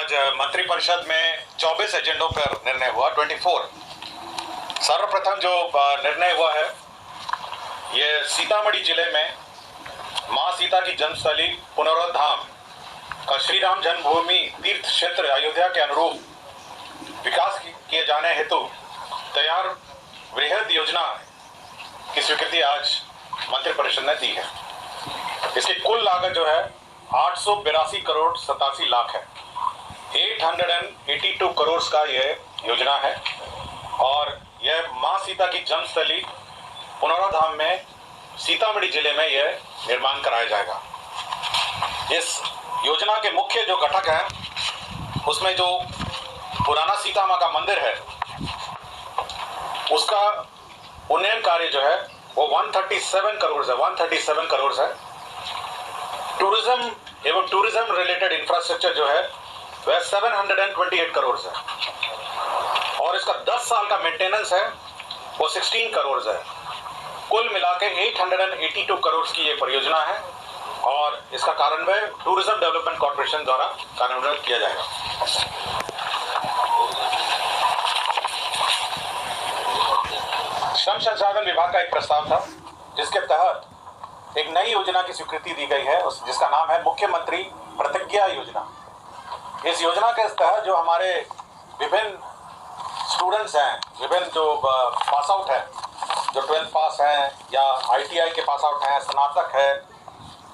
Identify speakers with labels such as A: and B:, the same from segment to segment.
A: आज मंत्रिपरिषद में 24 एजेंडों पर निर्णय हुआ, 24। सर्वप्रथम जो निर्णय हुआ है ये सीतामढ़ी जिले में मां सीता की जन्मस्थली पुनरोद्धाम का श्री राम जन्मभूमि तीर्थ क्षेत्र अयोध्या के अनुरूप विकास किए जाने हेतु तैयार वृहद योजना की स्वीकृति आज मंत्रिपरिषद ने दी है। इसकी कुल लागत जो है 882 करोड़ 87 लाख है। 882 करोड़ का यह योजना है और यह मां सीता की जन्मस्थली पुनरोद्धाम में सीतामढ़ी जिले में यह निर्माण कराया जाएगा। इस योजना के मुख्य जो घटक हैं उसमें जो पुराना सीता मां का मंदिर है उसका उन्नयन कार्य जो है वो 137 करोड़ है। 137 करोड़ है। टूरिज्म एवं टूरिज्म रिलेटेड इंफ्रास्ट्रक्चर जो है वह 728 करोड़ है और इसका 10 साल का मेंटेनेंस है वो 16 करोड़ है। कुल मिलाकर 882 करोड़ की ये परियोजना है और इसका कार्यान्वयन टूरिज्म डेवलपमेंट कॉर्पोरेशन द्वारा कार्यान्वयन किया जाएगा। श्रम संसाधन विभाग का एक प्रस्ताव था जिसके तहत एक नई योजना की स्वीकृति दी गई है जिसका नाम है मुख्यमंत्री प्रतिज्ञा योजना। इस योजना के तहत जो हमारे विभिन्न स्टूडेंट्स हैं, विभिन्न जो पास आउट है, जो 12th पास हैं या ITI के पास आउट हैं, स्नातक है,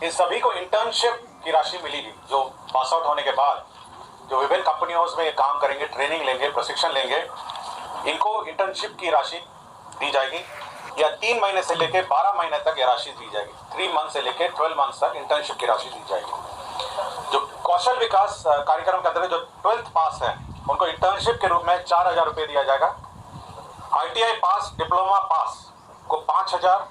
A: इन सभी को इंटर्नशिप की राशि मिलेगी। जो पास आउट होने के बाद जो विभिन्न कंपनियों में काम करेंगे, ट्रेनिंग लेंगे, प्रशिक्षण लेंगे, इनको इंटर्नशिप की राशि दी जाएगी या 3 महीने से लेकर 12 महीने तक ये राशि दी जाएगी। 3 मंथ से लेकर 12 मंथ तक इंटर्नशिप की राशि दी जाएगी। जो कौशल विकास कार्यक्रम के अंतर्गत जो 12th पास है उनको इंटर्नशिप के रूप में 4000 रुपये दिया जाएगा। ITI पास, डिप्लोमा पास को 5000,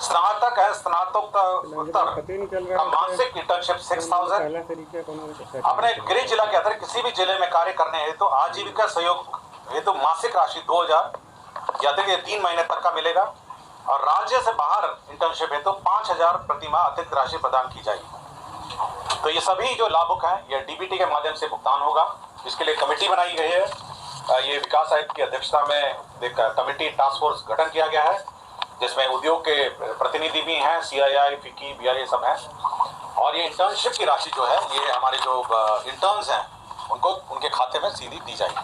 A: स्नातक है, स्नातकोत्तर का मासिक इंटर्नशिप 6000। अपने गृह जिला के अंदर किसी भी जिले में कार्य करने हेतु आजीविका सहयोग हेतु मासिक राशि 2000 या 3 महीने तक का मिलेगा और राज्य से बाहर इंटर्नशिप हेतु 5000 प्रति माह अतिरिक्त राशि प्रदान की जाएगी। तो ये सभी जो लाभुक हैं ये DBT के माध्यम से भुगतान होगा। इसके लिए कमेटी बनाई गई है। ये विकास आयुक्त की अध्यक्षता में एक कमेटी टास्क फोर्स गठन किया गया है जिसमें उद्योग के प्रतिनिधि भी हैं, CII, FICCI, BRA सब हैं और ये इंटर्नशिप की राशि जो है ये हमारे जो इंटर्न्स हैं उनको उनके खाते में सीधी दी जाएगी।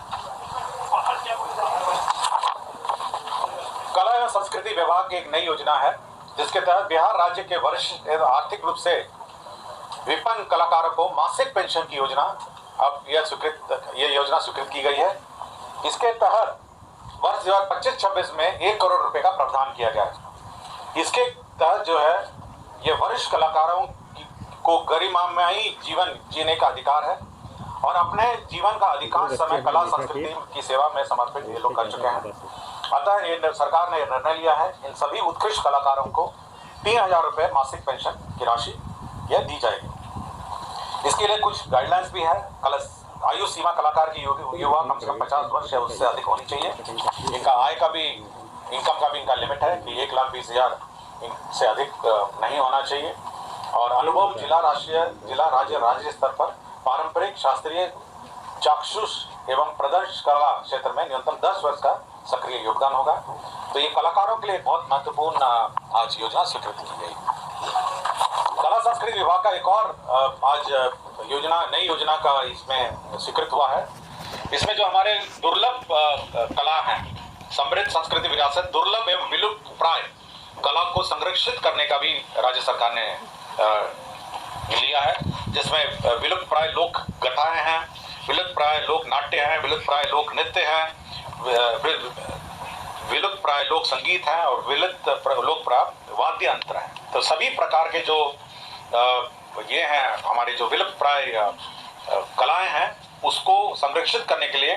A: कला एवं संस्कृति विभाग की एक नई योजना है जिसके तहत बिहार राज्य के वरिष्ठ आर्थिक रूप से विपन्न कलाकारों को मासिक पेंशन की योजना अब ये योजना स्वीकृत की गई है। इसके तहत वर्ष 2025-26 में 1 करोड़ रुपए का प्रावधान किया गया है। इसके तहत जो है ये वरिष्ठ कलाकारों को गरिमामयी जीवन जीने का अधिकार है और अपने जीवन का अधिकांश समय कला संस्कृति की सेवा में समर्पित ये लोग कर चुके हैं। अतः ये सरकार ने निर्णय लिया है इन सभी उत्कृष्ट कलाकारों को 3000 रुपये मासिक पेंशन की राशि यह दी जाएगी। इसके लिए कुछ गाइडलाइंस भी है। आयु सीमा कलाकार की युवा कम से कम 50 वर्ष या उससे अधिक होनी चाहिए। इनका आय का भी, इनकम का भी इनका लिमिट है कि 1,20,000 से अधिक नहीं होना चाहिए और अनुभव जिला राज्य स्तर पर पारंपरिक, शास्त्रीय, चाक्षुष एवं प्रदर्शन कला क्षेत्र में न्यूनतम 10 वर्ष का सक्रिय योगदान होगा। तो ये कलाकारों के लिए बहुत महत्वपूर्ण आज योजना स्वीकृत की गई। कला संस्कृति विभाग का एक और आज नई योजना का इसमें स्वीकृत हुआ है। इसमें जो हमारे दुर्लभ कला है, समृद्ध संस्कृति विरासत, दुर्लभ एवं विलुप्त प्राय कला को संरक्षित करने का भी राज्य सरकार ने लिया है, जिसमें विलुप्त प्राय लोक कथाएं हैं, विलुप्त प्राय लोक नाट्य हैं, विलुप्त प्राय लोक नृत्य हैं, विलुप्त प्राय लोक संगीत है और विलुप्त लोक प्राय वाद्य यंत्र हैं। तो सभी प्रकार के जो ये हैं हमारे जो विलुप्त प्राय कलाएं हैं उसको संरक्षित करने के लिए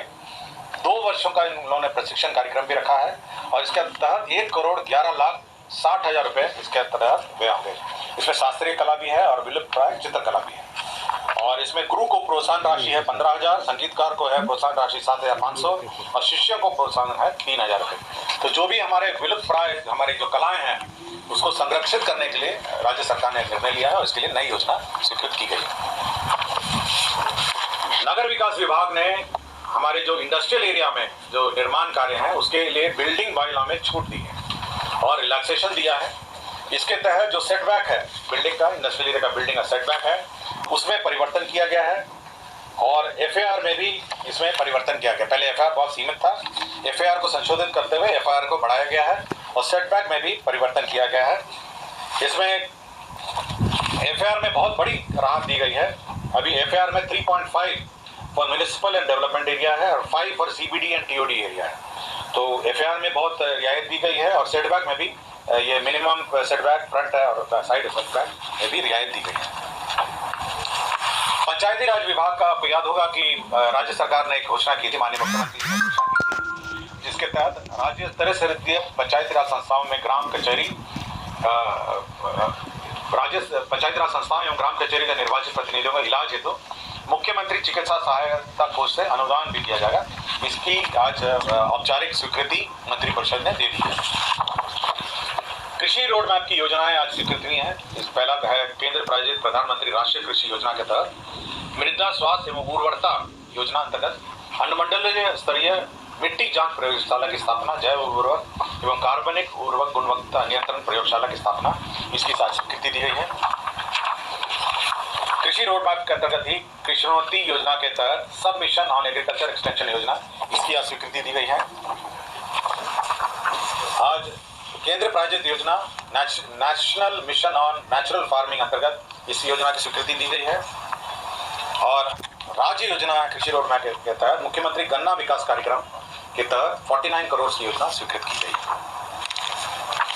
A: 2 वर्षों का इन्होंने प्रशिक्षण कार्यक्रम भी रखा है और इसके तहत 1,60,60,000 रुपये इसके तहत व्यय होंगे। इसमें शास्त्रीय कला भी है और विलुप्त प्राय चित्रकला भी है और इसमें गुरु को प्रोत्साहन राशि है 15,000, संगीतकार को है प्रोत्साहन राशि 7,500 और शिष्यों को प्रोत्साहन है 3,000 रुपये। तो जो भी हमारे विलुप्त प्राय हमारे जो कलाएं हैं उसको संरक्षित करने के लिए राज्य सरकार ने निर्णय लिया है और इसके लिए नई योजना स्वीकृत की गई है। नगर विकास विभाग ने हमारे जो इंडस्ट्रियल एरिया में जो निर्माण कार्य हैं उसके लिए बिल्डिंग बायलॉ में छूट दी है और रिलैक्सेशन दिया है। इसके तहत जो सेटबैक है बिल्डिंग का, इंडस्ट्रियल एरिया का बिल्डिंग का सेटबैक है, उसमें परिवर्तन किया गया है और एफएआर में भी इसमें परिवर्तन किया गया। पहले एफआईआर बहुत सीमित था, एफआईआर को संशोधित करते हुए एफआईआर को बढ़ाया गया है और सेटबैक में भी परिवर्तन किया गया है। इसमें एफआईआर में बहुत बड़ी राहत दी गई है। अभी एफआईआर में 3.5 for municipal and development area है और 5 for CBD and TOD area है। तो एफआईआर में बहुत रियायत दी गई है और सेटबैक में भी ये मिनिमम सेटबैक फ्रंट है और साइड सेटबैक में भी रियायत दी गई है। पंचायती राज विभाग का आपको याद होगा कि राज्य सरकार ने एक घोषणा की थी, माननीय मुख्यमंत्री ने घोषणा की थी, जिसके तहत राज्य स्तरीय से पंचायती राज संस्थाओं में ग्राम कचहरी राज्य पंचायती राज संस्थाओं एवं ग्राम कचहरी के निर्वाचित प्रतिनिधियों का इलाज हेतु मुख्यमंत्री चिकित्सा सहायता कोष से अनुदान भी दिया जाएगा। इसकी आज औपचारिक स्वीकृति मंत्रिपरिषद ने दे दी है। कृषि रोड मैप की योजनाएं आज स्वीकृत हुई हैं। इस पहला है केंद्र प्रायोजित प्रधानमंत्री राष्ट्रीय कृषि योजना के तहत मृदा स्वास्थ्य एवं उर्वरता योजना अंतर्गत अनुमंडलीय स्तरीय मिट्टी जांच प्रयोगशाला की स्थापना, जैव उर्वरक एवं कार्बनिक उर्वरक गुणवत्ता नियंत्रण प्रयोगशाला की स्थापना, इसकी स्वीकृति दी गई है। कृषि रोड मैप के अंतर्गत ही कृषिनोन्नति योजना के तहत सब मिशन ऑन एग्रीकल्चर एक्सटेंशन योजना, इसकी स्वीकृति दी गई है। आज केंद्र प्रायोजित योजना national mission on natural farming अंतर्गत इस योजना की स्वीकृति दी गई है और राज्य योजना कृषि रोड मैप के तहत मुख्यमंत्री गन्ना विकास कार्यक्रम के तहत 49 करोड़ की योजना स्वीकृत की गई।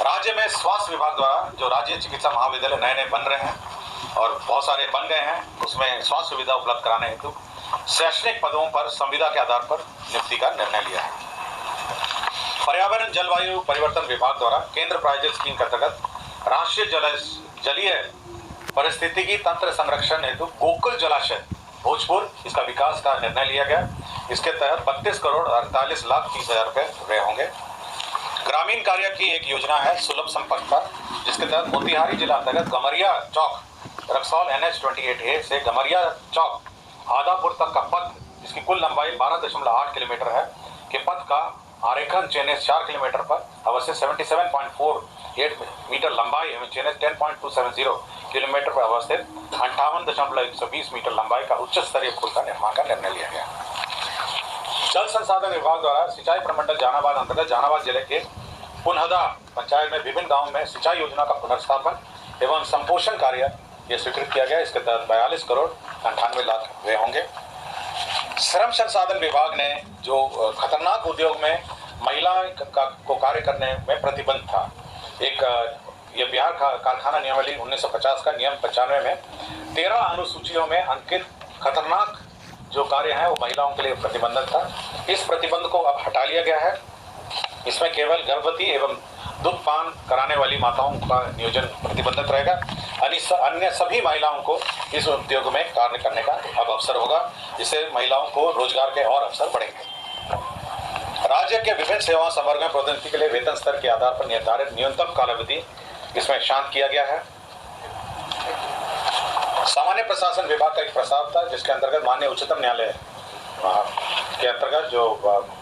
A: राज्य में स्वास्थ्य विभाग द्वारा जो राज्य चिकित्सा महाविद्यालय नए नए बन रहे हैं और बहुत सारे बन गए हैं, उसमें स्वास्थ्य सुविधा उपलब्ध कराने हेतु शैक्षणिक पदों पर संविदा के आधार पर नियुक्ति का निर्णय लिया है। पर्यावरण जलवायु परिवर्तन विभाग द्वारा केंद्र प्रायोजित स्कीम के अंतर्गत राष्ट्रीय जलीय पारिस्थितिकी तंत्र संरक्षण हेतु गोकुल जलाशय भोजपुर, इसका विकास का निर्णय लिया गया। इसके तहत 32 करोड़ 48 लाख 30 हजार रुपए व्यय होंगे। ग्रामीण कार्य की एक योजना है सुलभ संपर्क पर, जिसके तहत मोतिहारी जिला अंतर्गत गमरिया चौक रक्सौल NH-28A से गमरिया चौक आदापुर तक का पथ, जिसकी कुल लंबाई 12.8 किलोमीटर है, के पथ का आरेखन चेनेस 4 किलोमीटर पर अवस्थित 77.48 मीटर लंबाई एवं चेनेस 10.270 किलोमीटर पर अवस्थित 58.120 मीटर लंबाई का उच्च स्तरीय पुल का निर्माण का निर्णय लिया गया। जल संसाधन विभाग द्वारा सिंचाई प्रमंडल जहानाबाद अंतर्गत जहानाबाद जिले के पुनहदा पंचायत में विभिन्न गांवों में सिंचाई योजना का पुनर्स्थापन एवं संपोषण कार्य ये स्वीकृत किया गया। इसके तहत 42 करोड़ 98 लाख व्यय होंगे। श्रम संसाधन विभाग ने जो खतरनाक उद्योग में महिलाओं को कार्य करने में प्रतिबंध था, एक ये बिहार कारखाना नियमावली 1950 का नियम 95 में 13 अनुसूचियों में अंकित खतरनाक जो कार्य हैं वो महिलाओं के लिए प्रतिबंधक था। इस प्रतिबंध को अब हटा लिया गया है। इसमें केवल गर्भवती एवं दूध पान कराने वाली माताओं का नियोजन प्रतिबंधित रहेगा। अन्य सभी महिलाओं को इस उद्योग में कार्य करने का अब अवसर होगा, जिससे महिलाओं को रोजगार के और अवसर बढ़ेंगे। राज्य के विभिन्न सेवा संवर्ग में प्रोन्नति के लिए वेतन स्तर के आधार पर निर्धारित न्यूनतम कालावधि इसमें शांत किया गया है। सामान्य प्रशासन विभाग का एक प्रस्ताव था, जिसके अंतर्गत माननीय उच्चतम न्यायालय के अंतर्गत जो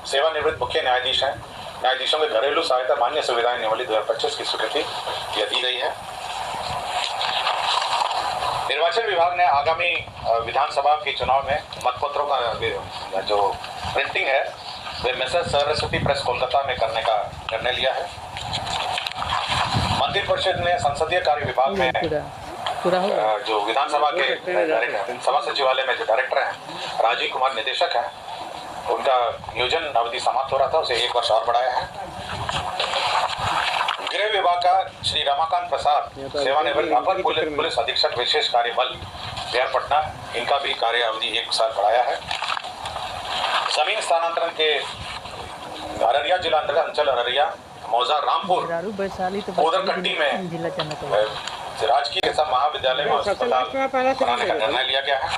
A: सेवानिवृत्त मुख्य न्यायाधीश हैं, न्यायाधीशों के घरेलू सहायता मान्य सुविधाएं नियमावली 2025 की स्वीकृति दी गई है। निर्वाचन विभाग ने आगामी विधानसभा के चुनाव में मतपत्रों का जो प्रिंटिंग है way message Saraswati press Kolkata में करने का निर्णय लिया है। मंत्रिपरिषद ने संसदीय कार्य विभाग में जो विधानसभा के सभा सचिवालय में जो डायरेक्टर हैं राजीव कुमार निदेशक हैं, उनका नियोजन अवधि समाप्त हो रहा था, उसे 1 वर्ष और बढ़ाया है। गृह विभाग का श्री रमाकांत प्रसाद सेवानिवृत्त अपर पुलिस अधीक्षक विशेष कार्य बल बिहार पटना, इनका भी कार्य अवधि 1 साल बढ़ाया है। जमीन स्थानांतरण के अररिया जिला अंतर्गत अंचल अररिया मौजा रामपुर कोदरकट्टी में राजकीय चिकित्सा महाविद्यालय में अस्पताल बनाने का निर्णय लिया गया है।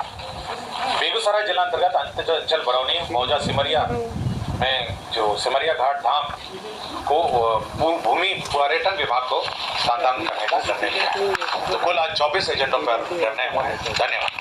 A: बेगूसराय जिला अंतर्गत अंचल बरौनी मौजा सिमरिया में जो सिमरिया घाट धाम को भूमि पर्यटन विभाग को स्थानांतरण करने का निर्णय लिया है। तो कुल आज 24 एजेंडों पर निर्णय हुआ है। धन्यवाद।